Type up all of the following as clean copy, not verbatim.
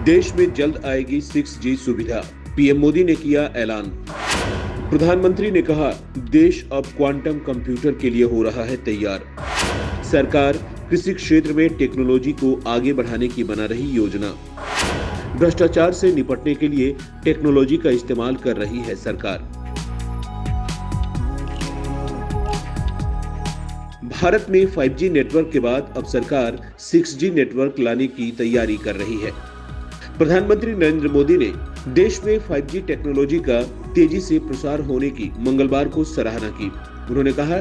देश में जल्द आएगी 6G सुविधा, पीएम मोदी ने किया ऐलान। प्रधानमंत्री ने कहा, देश अब क्वांटम कंप्यूटर के लिए हो रहा है तैयार। सरकार कृषि क्षेत्र में टेक्नोलॉजी को आगे बढ़ाने की बना रही योजना। भ्रष्टाचार से निपटने के लिए टेक्नोलॉजी का इस्तेमाल कर रही है सरकार। भारत में 5G नेटवर्क के बाद अब सरकार 6G नेटवर्क लाने की तैयारी कर रही है। प्रधानमंत्री नरेंद्र मोदी ने देश में 5G टेक्नोलॉजी का तेजी से प्रसार होने की मंगलवार को सराहना की। उन्होंने कहा,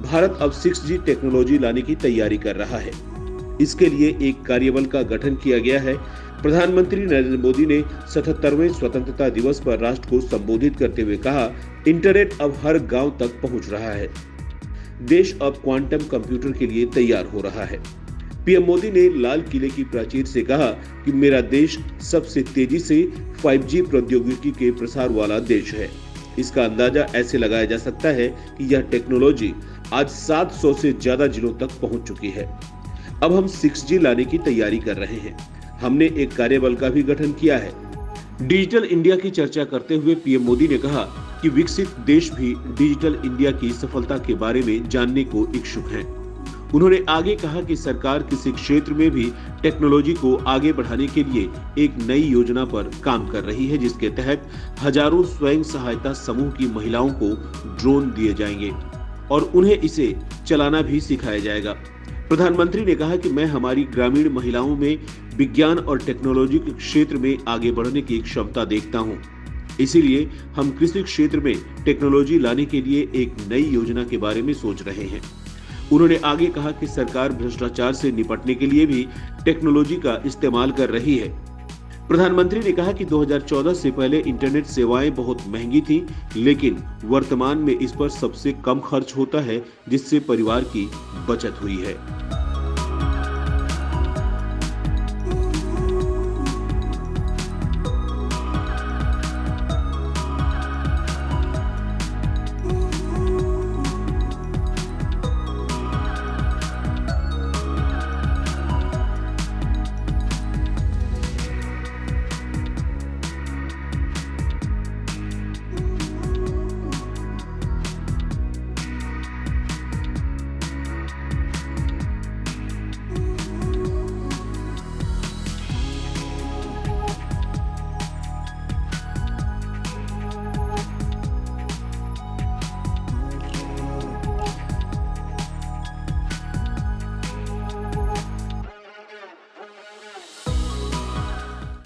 भारत अब 6G टेक्नोलॉजी लाने की तैयारी कर रहा है। इसके लिए एक कार्यबल का गठन किया गया है। प्रधानमंत्री नरेंद्र मोदी ने 77वें स्वतंत्रता दिवस पर राष्ट्र को संबोधित करते हुए कहा, इंटरनेट अब हर गांव तक पहुंच रहा है। देश अब क्वांटम कंप्यूटर के लिए तैयार हो रहा है। पीएम मोदी ने लाल किले की प्राचीर से कहा कि मेरा देश सबसे तेजी से 5G प्रौद्योगिकी के प्रसार वाला देश है। इसका अंदाजा ऐसे लगाया जा सकता है कि यह टेक्नोलॉजी आज 700 से ज्यादा जिलों तक पहुंच चुकी है। अब हम 6G लाने की तैयारी कर रहे हैं। हमने एक कार्यबल का भी गठन किया है। डिजिटल इंडिया की चर्चा करते हुए पीएम मोदी ने कहा कि विकसित देश भी डिजिटल इंडिया की सफलता के बारे में जानने को इच्छुक हैं। उन्होंने आगे कहा कि सरकार किसी क्षेत्र में भी टेक्नोलॉजी को आगे बढ़ाने के लिए एक नई योजना पर काम कर रही है, जिसके तहत हजारों स्वयं सहायता समूह की महिलाओं को ड्रोन दिए जाएंगे और उन्हें इसे चलाना भी सिखाया जाएगा। प्रधानमंत्री ने कहा कि मैं हमारी ग्रामीण महिलाओं में विज्ञान और टेक्नोलॉजी के क्षेत्र में आगे बढ़ने की क्षमता देखता हूं। इसीलिए हम कृषि क्षेत्र में टेक्नोलॉजी लाने के लिए एक नई योजना के बारे में सोच रहे हैं। उन्होंने आगे कहा कि सरकार भ्रष्टाचार से निपटने के लिए भी टेक्नोलॉजी का इस्तेमाल कर रही है। प्रधानमंत्री ने कहा कि 2014 से पहले इंटरनेट सेवाएं बहुत महंगी थी, लेकिन वर्तमान में इस पर सबसे कम खर्च होता है, जिससे परिवार की बचत हुई है।